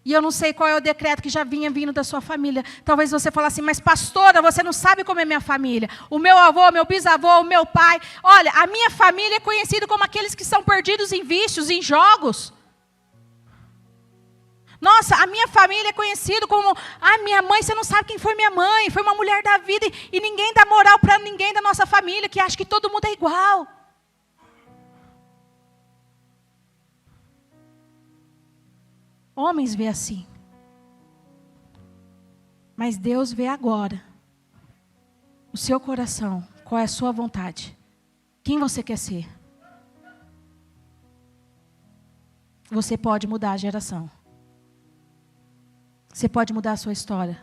E eu não sei qual é o decreto que já vinha vindo da sua família. Talvez você fale assim, mas pastora, você não sabe como é minha família. O meu avô, meu bisavô, o meu pai. Olha, a minha família é conhecida como aqueles que são perdidos em vícios, em jogos. Nossa, a minha família é conhecida como... minha mãe, você não sabe quem foi minha mãe. Foi uma mulher da vida e ninguém dá moral para ninguém da nossa família, que acha que todo mundo é igual. Homens vê assim. Mas Deus vê agora. O seu coração. Qual é a sua vontade. Quem você quer ser. Você pode mudar a geração. Você pode mudar a sua história.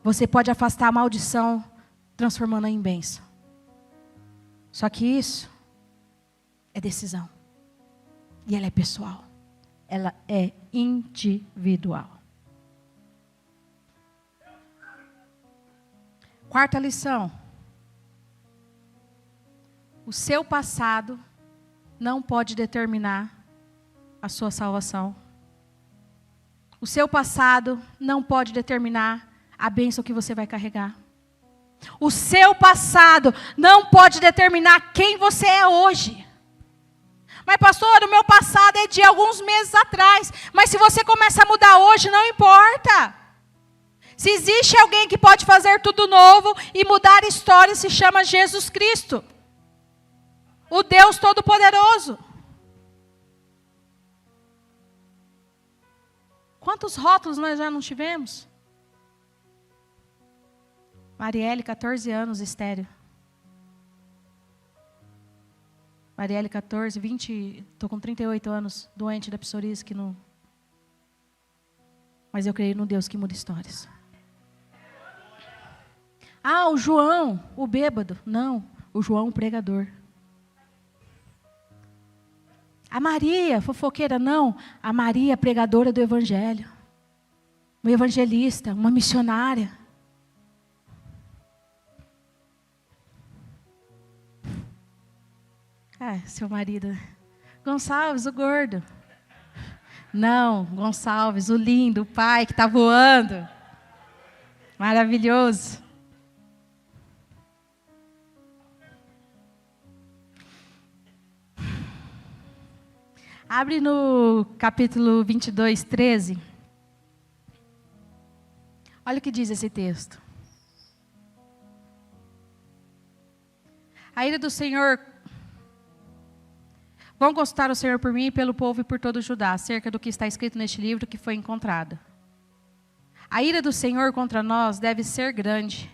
Você pode afastar a maldição, transformando-a em bênção. Só que isso é decisão. E ela é pessoal. Ela é individual. Quarta lição. O seu passado não pode determinar a sua salvação. O seu passado não pode determinar a bênção que você vai carregar. O seu passado não pode determinar quem você é hoje. Mas pastor, o meu passado é de alguns meses atrás. Mas se você começa a mudar hoje, não importa. Se existe alguém que pode fazer tudo novo e mudar a história, se chama Jesus Cristo, o Deus Todo-Poderoso. Quantos rótulos nós já não tivemos? Marielle, 14 anos, estéril. Marielle, 14, 20, estou com 38 anos, doente da psoríase, que não... Mas eu creio no Deus que muda histórias. Ah, o João, o bêbado. Não, o João, o pregador. A Maria, fofoqueira. Não, a Maria, pregadora do Evangelho. Uma evangelista, uma missionária. Ah, seu marido. Gonçalves, o gordo. Não, Gonçalves, o lindo, o pai que está voando. Maravilhoso. Abre no capítulo 22, 13. Olha o que diz esse texto. A ira do Senhor... Vão consultar o Senhor por mim e pelo povo e por todo o Judá, acerca do que está escrito neste livro que foi encontrado. A ira do Senhor contra nós deve ser grande,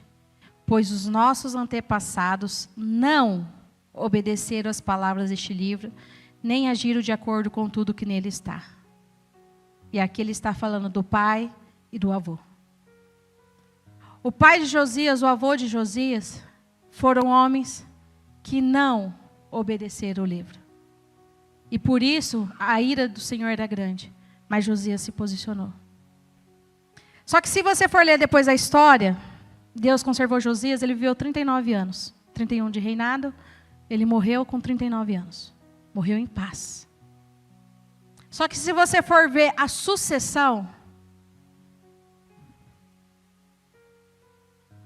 pois os nossos antepassados não obedeceram às palavras deste livro, nem agiram de acordo com tudo que nele está. E aqui ele está falando do pai e do avô. O pai de Josias, o avô de Josias, foram homens que não obedeceram o livro. E por isso a ira do Senhor era grande. Mas Josias se posicionou. Só que se você for ler depois a história, Deus conservou Josias, ele viveu 39 anos. 31 de reinado, ele morreu com 39 anos. Morreu em paz. Só que se você for ver a sucessão...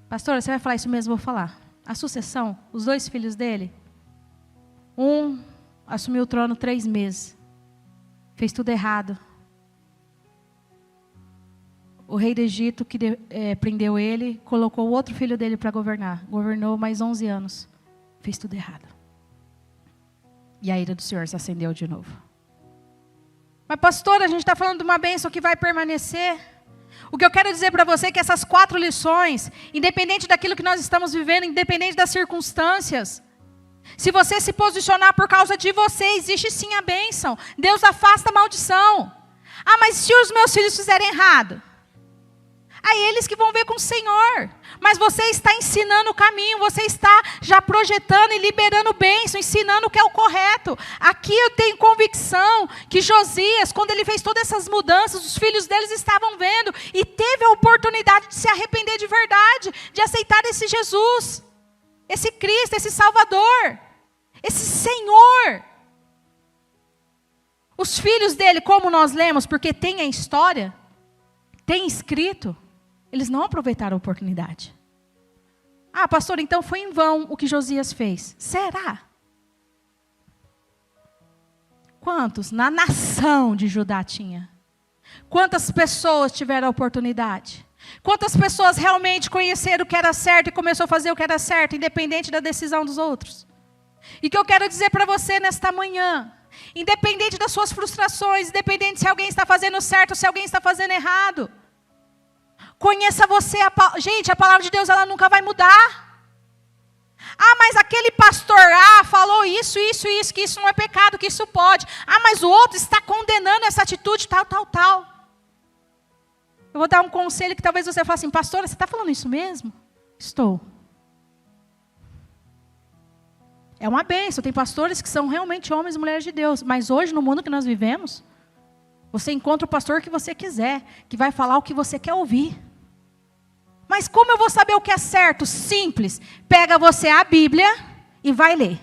Pastora, você vai falar isso mesmo? Eu vou falar. A sucessão, os dois filhos dele, assumiu o trono 3 meses. Fez tudo errado. O rei do Egito, que prendeu ele, colocou o outro filho dele para governar. Governou mais 11 anos. Fez tudo errado. E a ira do Senhor se acendeu de novo. Mas pastor, a gente está falando de uma bênção que vai permanecer. O que eu quero dizer para você é que essas 4 lições, independente daquilo que nós estamos vivendo, independente das circunstâncias, se você se posicionar por causa de você, existe sim a bênção. Deus afasta a maldição. Ah, mas se os meus filhos fizerem errado? Aí eles que vão ver com o Senhor. Mas você está ensinando o caminho, você está já projetando e liberando bênção, ensinando o que é o correto. Aqui eu tenho convicção que Josias, quando ele fez todas essas mudanças, os filhos deles estavam vendo e teve a oportunidade de se arrepender de verdade, de aceitar esse Jesus, esse Cristo, esse Salvador, esse Senhor. Os filhos dele, como nós lemos, porque tem a história, tem escrito, eles não aproveitaram a oportunidade. Ah, pastor, então foi em vão o que Josias fez. Será? Quantos na nação de Judá tinha? Quantas pessoas tiveram a oportunidade? Quantas pessoas realmente conheceram o que era certo e começaram a fazer o que era certo, independente da decisão dos outros? E o que eu quero dizer para você nesta manhã, independente das suas frustrações, independente se alguém está fazendo certo ou se alguém está fazendo errado, conheça você. Gente, a palavra de Deus, ela nunca vai mudar. Ah, mas aquele pastor falou isso, que isso não é pecado, que isso pode. Ah, mas o outro está condenando essa atitude, tal. Eu vou dar um conselho que talvez você fale assim, pastora, você está falando isso mesmo? Estou. É uma bênção, tem pastores que são realmente homens e mulheres de Deus. Mas hoje, no mundo que nós vivemos, você encontra o pastor que você quiser, que vai falar o que você quer ouvir. Mas como eu vou saber o que é certo? Simples. Pega você a Bíblia e vai ler.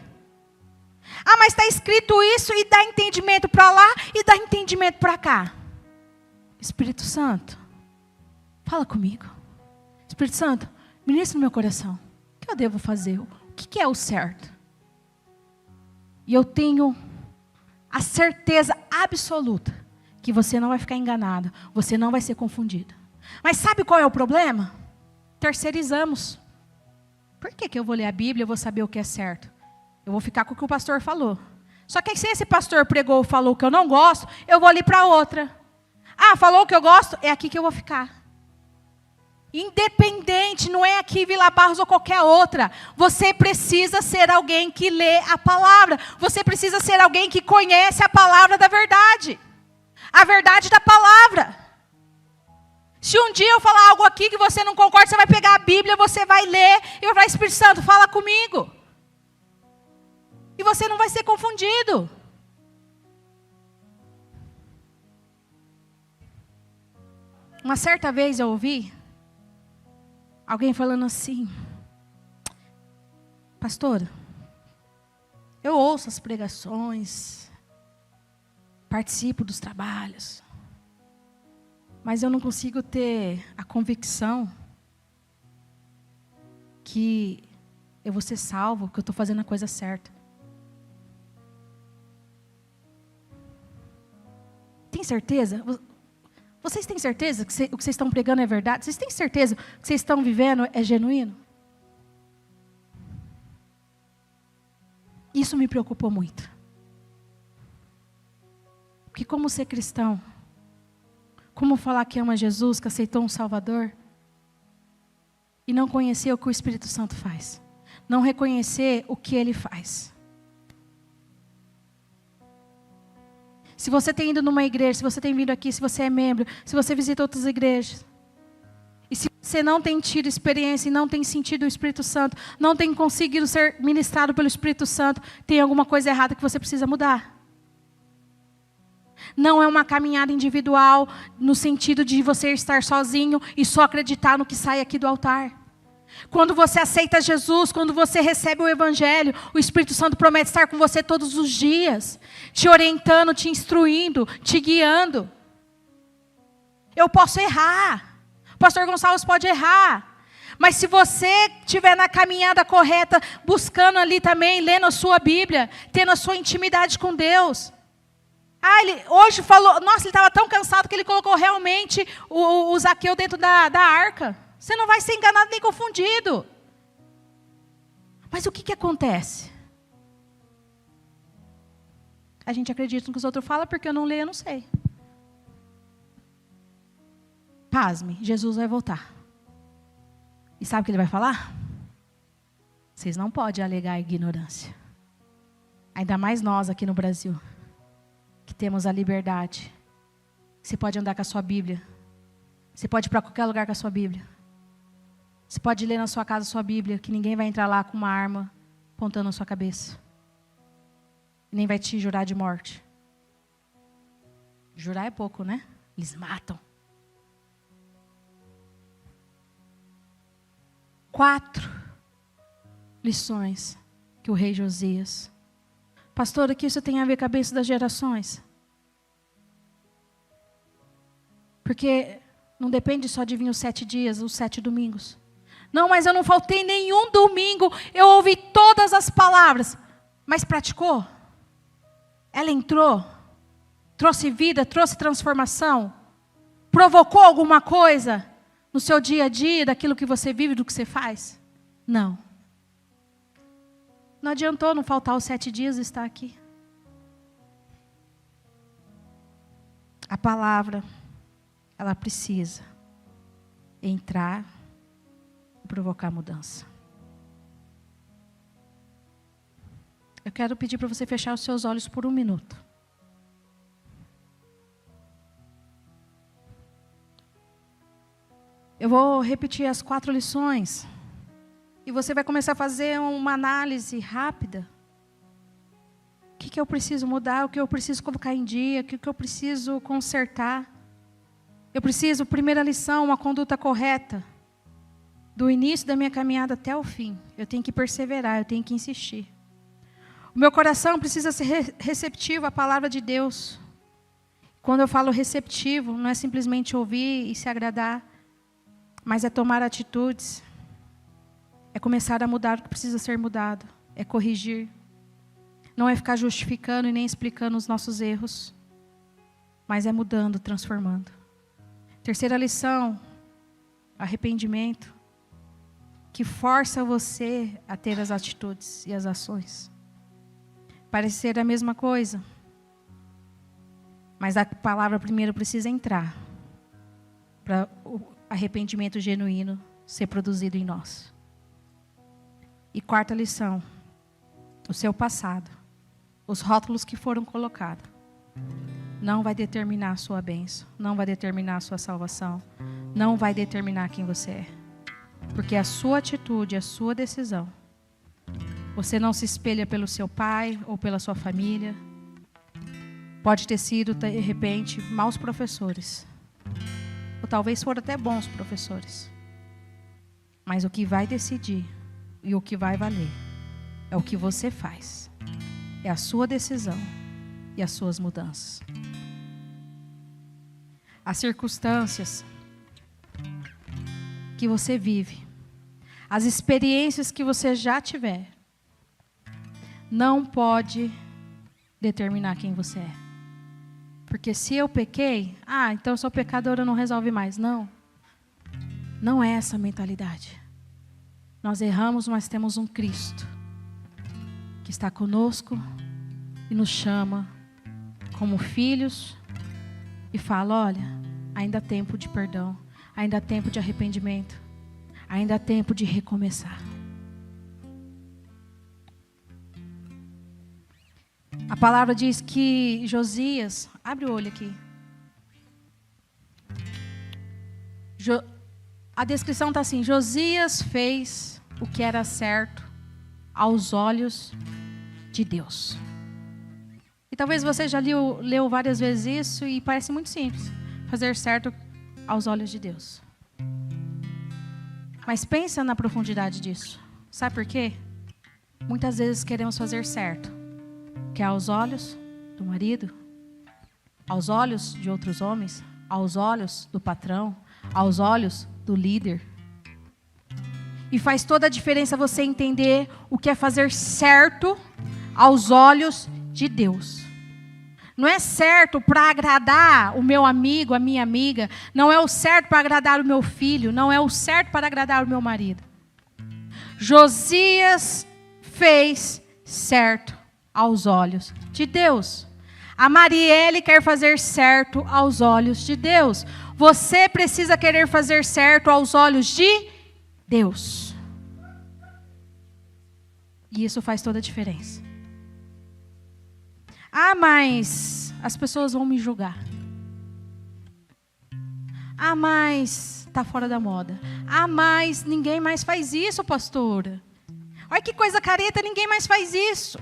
Ah, mas está escrito isso e dá entendimento para lá e dá entendimento para cá. Espírito Santo, fala comigo. Espírito Santo, ministra no meu coração. O que eu devo fazer? O que é o certo? E eu tenho a certeza absoluta que você não vai ficar enganado. Você não vai ser confundido. Mas sabe qual é o problema? Terceirizamos. Por que eu vou ler a Bíblia e vou saber o que é certo? Eu vou ficar com o que o pastor falou. Só que se esse pastor pregou ou falou que eu não gosto, eu vou ali para outra. Ah, falou que eu gosto? É aqui que eu vou ficar. Independente, não é aqui Vila Barros ou qualquer outra. Você precisa ser alguém que lê a palavra. Você precisa ser alguém que conhece a palavra da verdade. A verdade da palavra. Se um dia eu falar algo aqui que você não concorda, você vai pegar a Bíblia, você vai ler e vai falar, Espírito Santo, fala comigo. E você não vai ser confundido. Uma certa vez eu ouvi alguém falando assim, pastora, eu ouço as pregações, participo dos trabalhos, mas eu não consigo ter a convicção que eu vou ser salvo, que eu estou fazendo a coisa certa. Tem certeza? Vocês têm certeza que o que vocês estão pregando é verdade? Vocês têm certeza que o que vocês estão vivendo é genuíno? Isso me preocupou muito. Porque como ser cristão? Como falar que ama Jesus, que aceitou um Salvador? E não conhecer o que o Espírito Santo faz. Não reconhecer o que Ele faz. Se você tem ido numa igreja, se você tem vindo aqui, se você é membro, se você visita outras igrejas. E se você não tem tido experiência e não tem sentido o Espírito Santo, não tem conseguido ser ministrado pelo Espírito Santo, tem alguma coisa errada que você precisa mudar. Não é uma caminhada individual no sentido de você estar sozinho e só acreditar no que sai aqui do altar. Quando você aceita Jesus, quando você recebe o Evangelho, o Espírito Santo promete estar com você todos os dias, te orientando, te instruindo, te guiando. Eu posso errar, o pastor Gonçalves pode errar, mas se você estiver na caminhada correta, buscando ali também, lendo a sua Bíblia, tendo a sua intimidade com Deus. Ele hoje falou, nossa, ele estava tão cansado que ele colocou realmente o Zaqueu dentro da arca. Você não vai ser enganado nem confundido. Mas o que acontece? A gente acredita no que os outros falam, porque eu não leio, eu não sei. Pasme, Jesus vai voltar. E sabe o que ele vai falar? Vocês não podem alegar ignorância. Ainda mais nós aqui no Brasil, que temos a liberdade. Você pode andar com a sua Bíblia. Você pode ir para qualquer lugar com a sua Bíblia. Você pode ler na sua casa a sua Bíblia, que ninguém vai entrar lá com uma arma apontando na sua cabeça. Nem vai te jurar de morte. Jurar é pouco, né? Eles matam. 4 lições que o rei Josias. Pastor, o que isso tem a ver com a bênção das gerações? Porque não depende só de vir os 7 dias, os 7 domingos. Não, mas eu não faltei nenhum domingo, eu ouvi todas as palavras. Mas praticou? Ela entrou? Trouxe vida, trouxe transformação? Provocou alguma coisa no seu dia a dia, daquilo que você vive, do que você faz? Não. Não adiantou não faltar os 7 dias e estar aqui. A palavra, ela precisa entrar e provocar mudança. Eu quero pedir para você fechar os seus olhos por 1 minuto. Eu vou repetir as 4 lições. E você vai começar a fazer uma análise rápida. O que eu preciso mudar, o que eu preciso colocar em dia, o que eu preciso consertar. Eu preciso, primeira lição, uma conduta correta. Do início da minha caminhada até o fim. Eu tenho que perseverar, eu tenho que insistir. O meu coração precisa ser receptivo à palavra de Deus. Quando eu falo receptivo, não é simplesmente ouvir e se agradar, mas é tomar atitudes. É começar a mudar o que precisa ser mudado. É corrigir. Não é ficar justificando e nem explicando os nossos erros, mas é mudando, transformando. Terceira lição, arrependimento, que força você a ter as atitudes e as ações. Parece ser a mesma coisa, mas a palavra primeiro precisa entrar para o arrependimento genuíno ser produzido em nós. E quarta lição, o seu passado, os rótulos que foram colocados, não vai determinar a sua bênção, não vai determinar a sua salvação, não vai determinar quem você é. Porque a sua atitude, a sua decisão, você não se espelha pelo seu pai ou pela sua família. Pode ter sido, de repente, maus professores. Ou talvez foram até bons professores. Mas o que vai decidir e o que vai valer é o que você faz. É a sua decisão e as suas mudanças. As circunstâncias que você vive, as experiências que você já tiver, não pode determinar quem você é. Porque se eu pequei, então eu sou pecadora, não resolve mais. Não. Não é essa a mentalidade. Nós erramos, mas temos um Cristo que está conosco e nos chama como filhos e fala, olha, ainda há tempo de perdão, ainda há tempo de arrependimento, ainda há tempo de recomeçar. A palavra diz que Josias, abre o olho aqui. A descrição está assim, Josias fez o que era certo aos olhos de Deus. E talvez você já leu várias vezes isso e parece muito simples. Fazer certo aos olhos de Deus. Mas pensa na profundidade disso. Sabe por quê? Muitas vezes queremos fazer certo, que é aos olhos do marido, aos olhos de outros homens, aos olhos do patrão, aos olhos do líder. E faz toda a diferença você entender o que é fazer certo aos olhos de Deus. Não é certo para agradar o meu amigo, a minha amiga. Não é o certo para agradar o meu filho. Não é o certo para agradar o meu marido. Josias fez certo aos olhos de Deus. A Marielle quer fazer certo aos olhos de Deus. Você precisa querer fazer certo aos olhos de Deus. E isso faz toda a diferença. Mas as pessoas vão me julgar. Mas está fora da moda. Mas ninguém mais faz isso, pastora. Olha que coisa careta, ninguém mais faz isso.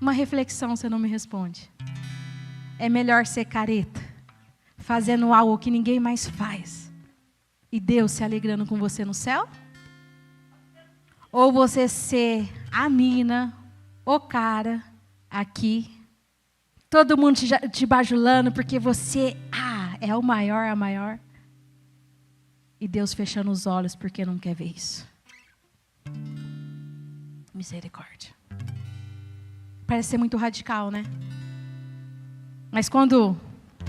Uma reflexão, você não me responde. É melhor ser careta, fazendo algo que ninguém mais faz, e Deus se alegrando com você no céu? Ou você ser a mina, o cara, aqui, todo mundo te bajulando porque você, é o maior, a maior, e Deus fechando os olhos porque não quer ver isso. Misericórdia. Parece ser muito radical, né? Mas quando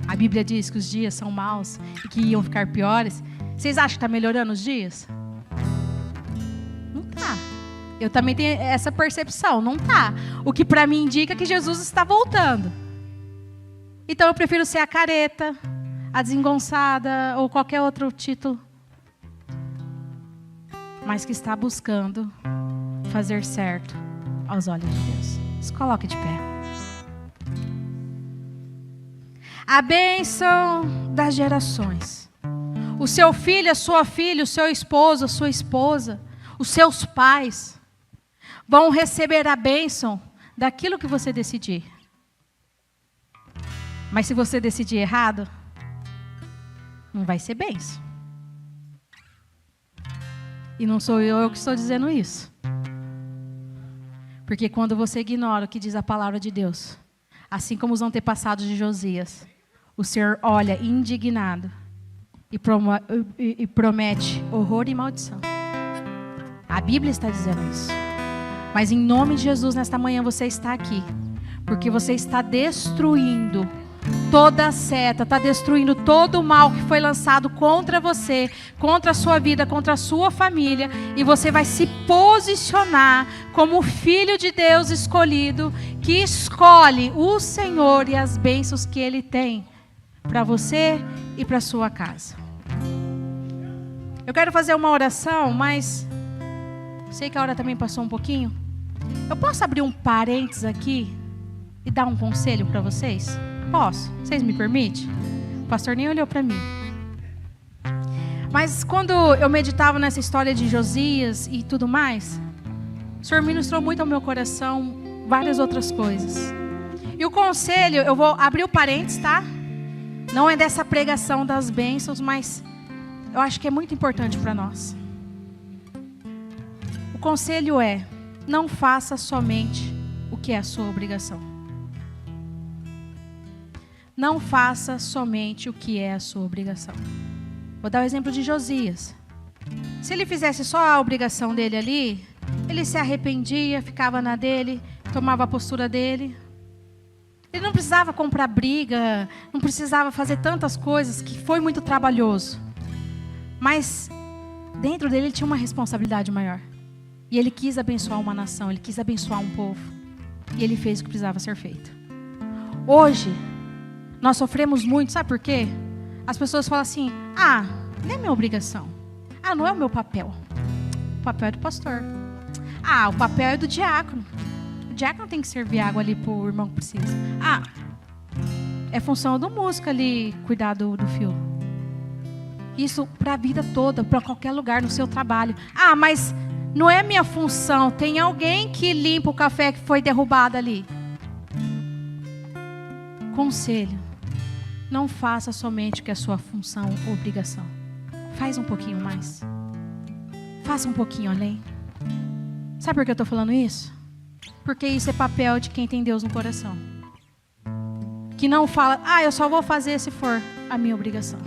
a Bíblia diz que os dias são maus e que iam ficar piores, vocês acham que está melhorando os dias? Não está. Eu também tenho essa percepção, não está. O que para mim indica que Jesus está voltando. Então eu prefiro ser a careta, a desengonçada ou qualquer outro título, mas que está buscando fazer certo aos olhos de Deus. Se coloque de pé. A bênção das gerações. O seu filho, a sua filha, o seu esposo, a sua esposa, os seus pais vão receber a bênção daquilo que você decidir. Mas se você decidir errado, não vai ser bênção. E não sou eu que estou dizendo isso. Porque quando você ignora o que diz a palavra de Deus, assim como os antepassados de Josias, o Senhor olha indignado e promete horror e maldição. A Bíblia está dizendo isso. Mas em nome de Jesus, nesta manhã você está aqui, porque você está destruindo toda seta, está destruindo todo o mal que foi lançado contra você, contra a sua vida, contra a sua família, e você vai se posicionar como filho de Deus escolhido, que escolhe o Senhor e as bênçãos que Ele tem para você e para a sua casa. Eu quero fazer uma oração, mas sei que a hora também passou um pouquinho. Eu posso abrir um parênteses aqui e dar um conselho para vocês? Posso? Vocês me permitem? O pastor nem olhou para mim. Mas quando eu meditava nessa história de Josias e tudo mais, o Senhor ministrou muito ao meu coração várias outras coisas. E o conselho, eu vou abrir o parênteses, tá? Não é dessa pregação das bênçãos, mas eu acho que é muito importante para nós. O conselho é: não faça somente o que é a sua obrigação. Não faça somente o que é a sua obrigação. Vou dar o exemplo de Josias. Se ele fizesse só a obrigação dele ali, ele se arrependia, ficava na dele, tomava a postura dele. Ele não precisava comprar briga, não precisava fazer tantas coisas, que foi muito trabalhoso. Mas dentro dele ele tinha uma responsabilidade maior. E ele quis abençoar uma nação, ele quis abençoar um povo. E ele fez o que precisava ser feito. Hoje, nós sofremos muito, sabe por quê? As pessoas falam assim: não é minha obrigação. Não é o meu papel. O papel é do pastor. O papel é do diácono. O diácono tem que servir água ali para o irmão que precisa. É função do músico ali cuidar do fio. Isso para a vida toda, para qualquer lugar, no seu trabalho. Mas não é minha função. Tem alguém que limpa o café que foi derrubado ali. Conselho: não faça somente o que é sua função ou obrigação. Faz um pouquinho mais. Faça um pouquinho além. Sabe por que eu estou falando isso? Porque isso é papel de quem tem Deus no coração. Que não fala: eu só vou fazer se for a minha obrigação.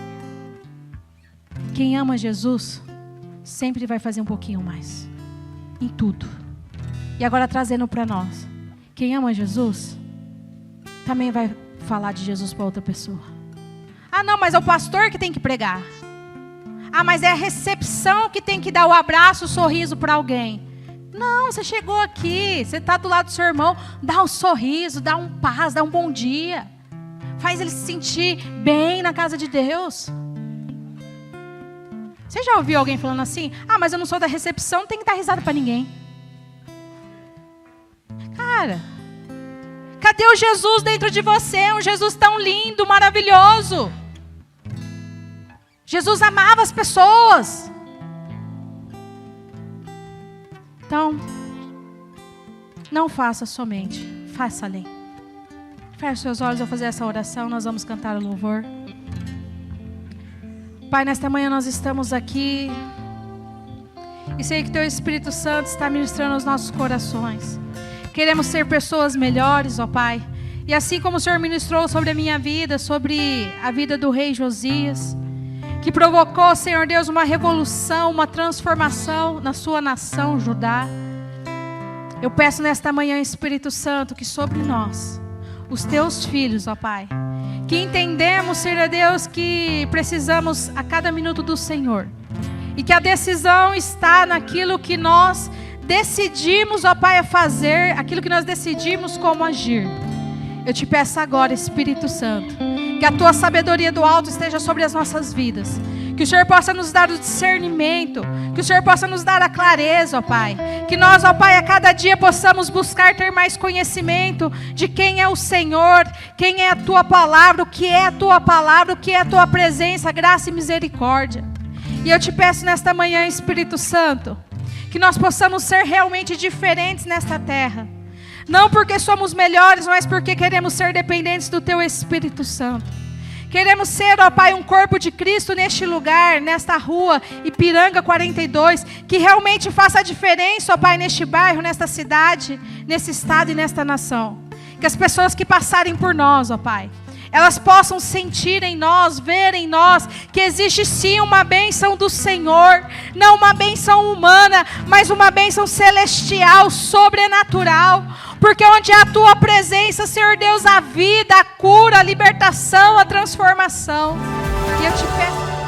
Quem ama Jesus sempre vai fazer um pouquinho mais. Em tudo. E agora trazendo para nós. Quem ama Jesus também vai falar de Jesus para outra pessoa. Não, mas é o pastor que tem que pregar. Mas é a recepção que tem que dar o abraço, o sorriso para alguém. Não, você chegou aqui, você está do lado do seu irmão, dá um sorriso, dá um paz, dá um bom dia. Faz ele se sentir bem na casa de Deus. Você já ouviu alguém falando assim: mas eu não sou da recepção, não tem que dar risada para ninguém. Cara, cadê o Jesus dentro de você? Um Jesus tão lindo, maravilhoso. Jesus amava as pessoas. Então, não faça somente, faça além. Feche seus olhos, eu vou fazer essa oração, nós vamos cantar o louvor. Pai, nesta manhã nós estamos aqui e sei que Teu Espírito Santo está ministrando aos nossos corações. Queremos ser pessoas melhores, ó Pai. E assim como o Senhor ministrou sobre a minha vida, sobre a vida do rei Josias, que provocou, Senhor Deus, uma revolução, uma transformação na sua nação, Judá. Eu peço nesta manhã, Espírito Santo, que sobre nós, os Teus filhos, ó Pai, que entendemos, Senhor Deus, que precisamos a cada minuto do Senhor. E que a decisão está naquilo que nós decidimos, ó Pai, a fazer, aquilo que nós decidimos como agir. Eu te peço agora, Espírito Santo, que a Tua sabedoria do alto esteja sobre as nossas vidas. Que o Senhor possa nos dar o discernimento. Que o Senhor possa nos dar a clareza, ó Pai. Que nós, ó Pai, a cada dia possamos buscar ter mais conhecimento de quem é o Senhor, quem é a Tua palavra, o que é a Tua palavra, o que é a Tua presença, graça e misericórdia. E eu te peço nesta manhã, Espírito Santo, que nós possamos ser realmente diferentes nesta terra. Não porque somos melhores, mas porque queremos ser dependentes do Teu Espírito Santo. Queremos ser, ó Pai, um corpo de Cristo neste lugar, nesta rua, Ipiranga 42, que realmente faça a diferença, ó Pai, neste bairro, nesta cidade, nesse estado e nesta nação. Que as pessoas que passarem por nós, ó Pai, elas possam sentir em nós, ver em nós, que existe sim uma bênção do Senhor, não uma bênção humana, mas uma bênção celestial, sobrenatural, porque onde é a tua presença, Senhor Deus, a vida, a cura, a libertação, a transformação. E eu te peço